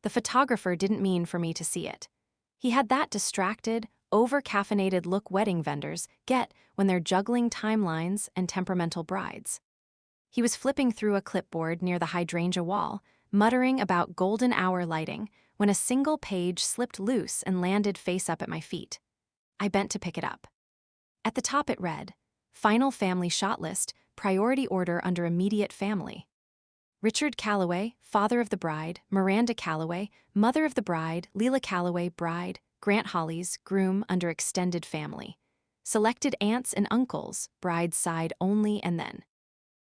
The photographer didn't mean for me to see it. He had that distracted, over-caffeinated look wedding vendors get when they're juggling timelines and temperamental brides. He was flipping through a clipboard near the hydrangea wall, muttering about golden hour lighting, when a single page slipped loose and landed face up at my feet. I bent to pick it up. At the top it read, Final Family Shot List, Priority Order under Immediate Family. Richard Calloway, father of the bride, Miranda Calloway, mother of the bride, Leela Calloway, bride, Grant Hollies, groom under extended family. Selected aunts and uncles, bride's side only and then.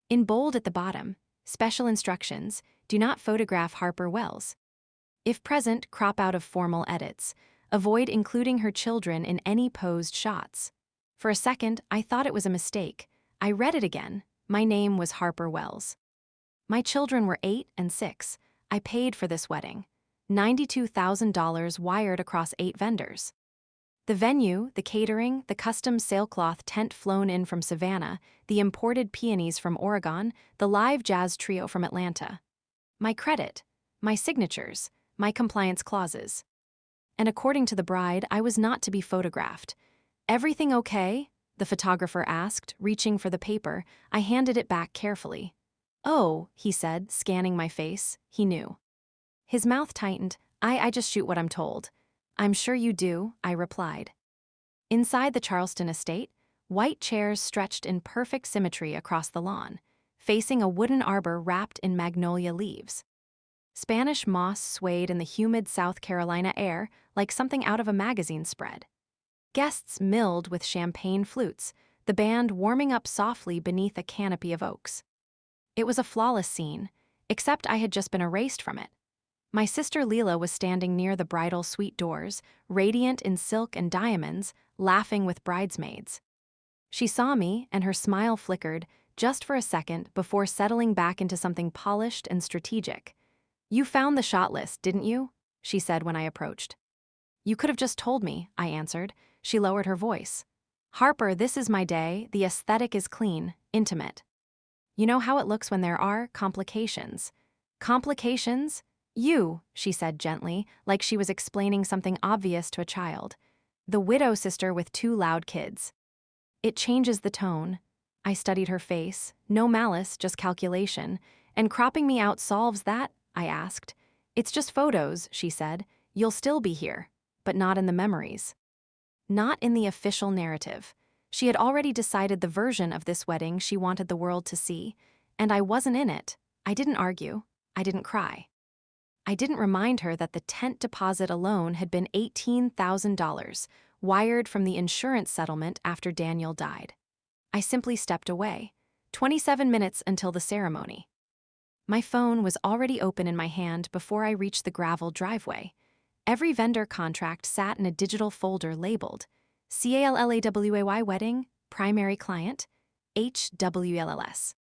In bold at the bottom, special instructions, do not photograph Harper Wells. If present, crop out of formal edits. Avoid including her children in any posed shots. For a second, I thought it was a mistake. I read it again. My name was Harper Wells. My children were 8 and 6. I paid for this wedding. $92,000 wired across 8 vendors. The venue, the catering, the custom sailcloth tent flown in from Savannah, the imported peonies from Oregon, the live jazz trio from Atlanta. My credit, my signatures, my compliance clauses. And according to the bride, I was not to be photographed. Everything okay? The photographer asked, reaching for the paper. I handed it back carefully. Oh, he said, scanning my face. He knew. His mouth tightened. I just shoot what I'm told. I'm sure you do, I replied. Inside the Charleston estate, white chairs stretched in perfect symmetry across the lawn, facing a wooden arbor wrapped in magnolia leaves. Spanish moss swayed in the humid South Carolina air like something out of a magazine spread. Guests milled with champagne flutes, the band warming up softly beneath a canopy of oaks. It was a flawless scene, except I had just been erased from it. My sister Leela was standing near the bridal suite doors, radiant in silk and diamonds, laughing with bridesmaids. She saw me, and her smile flickered, just for a second before settling back into something polished and strategic. You found the shot list, didn't you? She said when I approached. You could have just told me, I answered. She lowered her voice. Harper, this is my day. The aesthetic is clean, intimate. You know how it looks when there are complications. Complications? You, she said gently, like she was explaining something obvious to a child. The widow sister with 2 loud kids. It changes the tone. I studied her face. No malice, just calculation. And cropping me out solves that? I asked. It's just photos, she said. You'll still be here, but not in the memories. Not in the official narrative. She had already decided the version of this wedding she wanted the world to see, and I wasn't in it. I didn't argue. I didn't cry. I didn't remind her that the tent deposit alone had been $18,000, wired from the insurance settlement after Daniel died. I simply stepped away. 27 minutes until the ceremony. My phone was already open in my hand before I reached the gravel driveway. Every vendor contract sat in a digital folder labeled CALLAWAY Wedding, Primary Client, HWLLS.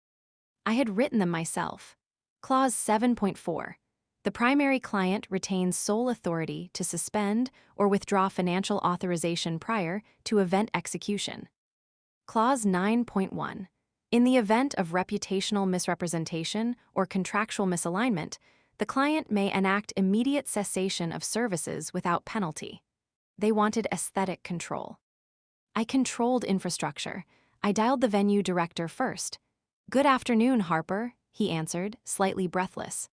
I had written them myself. Clause 7.4. The primary client retains sole authority to suspend or withdraw financial authorization prior to event execution. Clause 9.1. In the event of reputational misrepresentation or contractual misalignment, the client may enact immediate cessation of services without penalty. They wanted aesthetic control. I controlled infrastructure. I dialed the venue director first. Good afternoon, Harper, he answered, slightly breathless.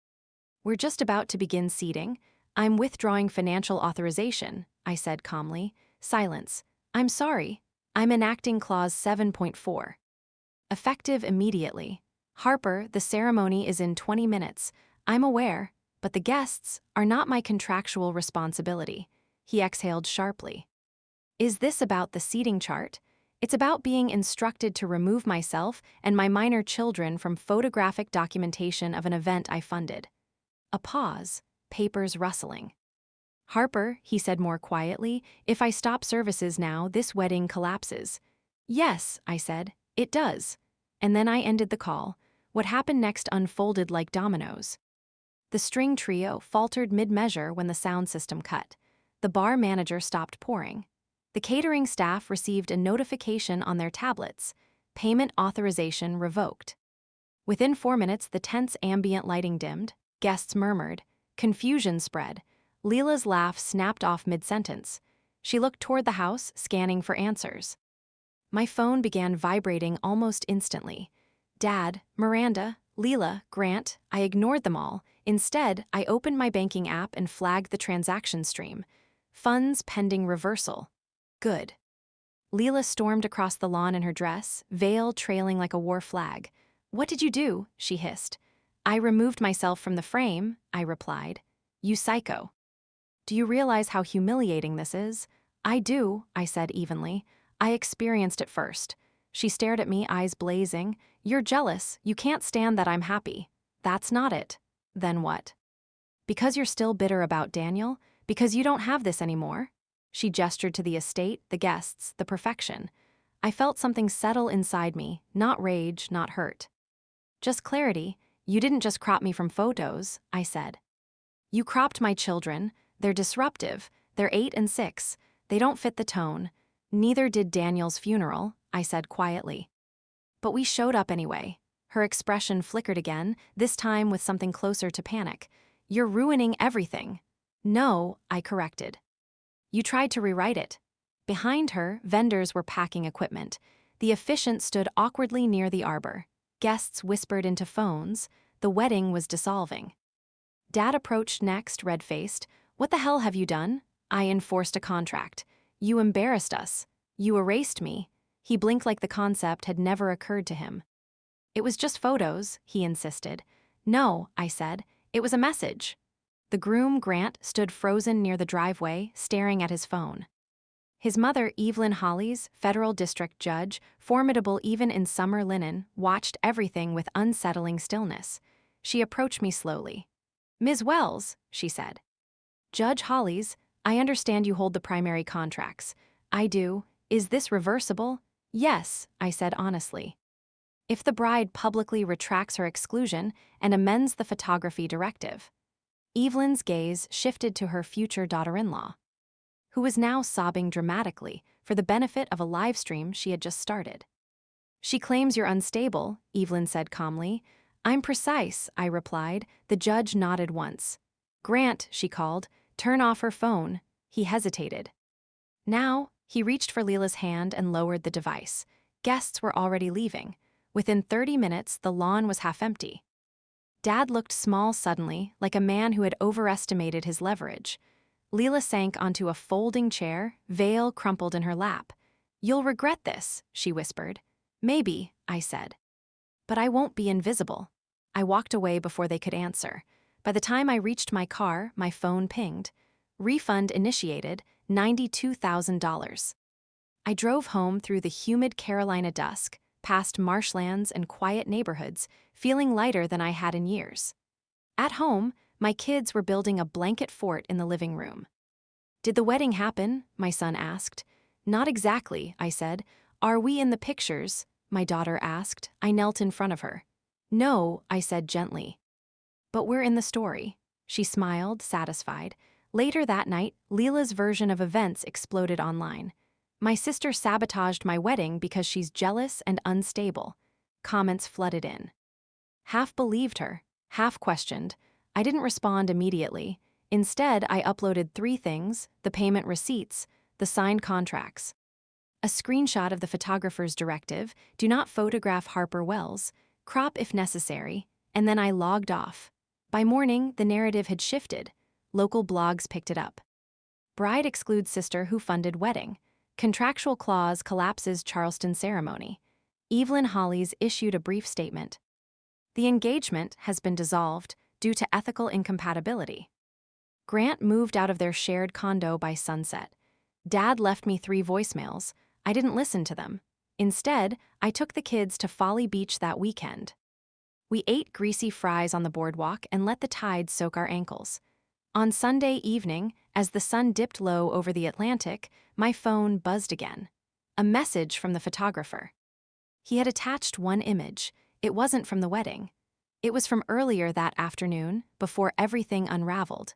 We're just about to begin seating. I'm withdrawing financial authorization, I said calmly. Silence. I'm sorry. I'm enacting Clause 7.4. Effective immediately. Harper, the ceremony is in 20 minutes. I'm aware, but the guests are not my contractual responsibility. He exhaled sharply. Is this about the seating chart? It's about being instructed to remove myself and my minor children from photographic documentation of an event I funded. A pause, papers rustling. Harper, he said more quietly, if I stop services now, this wedding collapses. Yes, I said, it does. And then I ended the call. What happened next unfolded like dominoes. The string trio faltered mid-measure when the sound system cut. The bar manager stopped pouring. The catering staff received a notification on their tablets. Payment authorization revoked. Within 4 minutes, the tent's ambient lighting dimmed. Guests murmured, Confusion spread. Leela's laugh snapped off mid-sentence. She looked toward the house, scanning for answers. My phone began vibrating almost instantly. Dad, Miranda, Leela, Grant, I ignored them all. Instead, I opened my banking app and flagged the transaction stream. Funds pending reversal. Good. Leela stormed across the lawn in her dress, veil trailing like a war flag. "What did you do?" she hissed. "I removed myself from the frame," I replied. "You psycho." "Do you realize how humiliating this is?" "I do," I said evenly. "I experienced it first." She stared at me, eyes blazing. "You're jealous. You can't stand that I'm happy." "That's not it." "Then what?" "Because you're still bitter about Daniel? Because you don't have this anymore?" She gestured to the estate, the guests, the perfection. I felt something settle inside me, not rage, not hurt. "Just clarity. You didn't just crop me from photos," I said. "You cropped my children. They're disruptive. They're 8 and 6. They don't fit the tone. Neither did Daniel's funeral," I said quietly. "But we showed up anyway." Her expression flickered again, this time with something closer to panic. "You're ruining everything." "No," I corrected. "You tried to rewrite it." Behind her, vendors were packing equipment. The officiant stood awkwardly near the arbor. Guests whispered into phones. The wedding was dissolving. Dad approached next, red-faced. "What the hell have you done?" I enforced a contract. "You embarrassed us. You erased me." He blinked like the concept had never occurred to him. "It was just photos," he insisted. "No," I said. "It was a message." The groom, Grant, stood frozen near the driveway, staring at his phone. His mother, Evelyn Hollies, federal district judge, formidable even in summer linen, watched everything with unsettling stillness. She approached me slowly. "Ms. Wells," she said. "Judge Hollies, I understand you hold the primary contracts." "I do. Is this reversible?" "Yes," I said honestly. "If the bride publicly retracts her exclusion and amends the photography directive." Evelyn's gaze shifted to her future daughter-in-law, who was now sobbing dramatically for the benefit of a live stream she had just started. "She claims you're unstable," Evelyn said calmly. "I'm precise," I replied. The judge nodded once. "Grant," she called, "turn off her phone." He hesitated. Now, he reached for Leela's hand and lowered the device. Guests were already leaving. Within 30 minutes, the lawn was half empty. Dad looked small suddenly, like a man who had overestimated his leverage. Leela sank onto a folding chair, veil crumpled in her lap. "You'll regret this," she whispered. "Maybe," I said. "But I won't be invisible." I walked away before they could answer. By the time I reached my car, my phone pinged. Refund initiated, $92,000. I drove home through the humid Carolina dusk, past marshlands and quiet neighborhoods, feeling lighter than I had in years. At home, my kids were building a blanket fort in the living room. "Did the wedding happen?" my son asked. "Not exactly," I said. "Are we in the pictures?" my daughter asked. I knelt in front of her. "No," I said gently. "But we're in the story." She smiled, satisfied. Later that night, Leela's version of events exploded online. "My sister sabotaged my wedding because she's jealous and unstable." Comments flooded in. Half believed her, half questioned. I didn't respond immediately. Instead, I uploaded 3 things: the payment receipts, the signed contracts, a screenshot of the photographer's directive, "Do not photograph Harper Wells, crop if necessary," and then I logged off. By morning, the narrative had shifted. Local blogs picked it up. Bride excludes sister who funded wedding. Contractual clause collapses Charleston ceremony. Evelyn Hollies issued a brief statement. The engagement has been dissolved due to ethical incompatibility. Grant moved out of their shared condo by sunset. Dad left me 3 voicemails. I didn't listen to them. Instead, I took the kids to Folly Beach that weekend. We ate greasy fries on the boardwalk and let the tide soak our ankles. On Sunday evening, as the sun dipped low over the Atlantic, my phone buzzed again. A message from the photographer. He had attached one image. It wasn't from the wedding. It was from earlier that afternoon, before everything unraveled.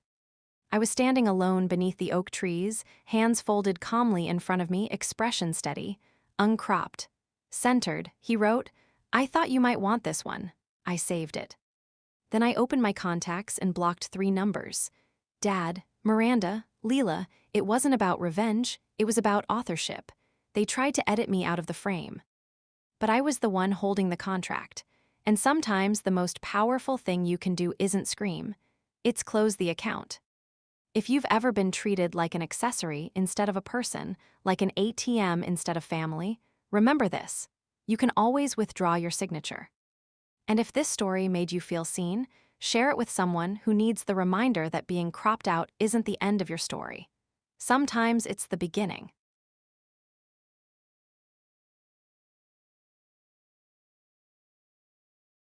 I was standing alone beneath the oak trees, hands folded calmly in front of me, expression steady, uncropped. Centered, he wrote, "I thought you might want this one." I saved it. Then I opened my contacts and blocked 3 numbers. Dad, Miranda, Leela, it wasn't about revenge, it was about authorship. They tried to edit me out of the frame. But I was the one holding the contract. And sometimes the most powerful thing you can do isn't scream. It's close the account. If you've ever been treated like an accessory instead of a person, like an ATM instead of family, remember this: you can always withdraw your signature. And if this story made you feel seen, share it with someone who needs the reminder that being cropped out isn't the end of your story. Sometimes it's the beginning.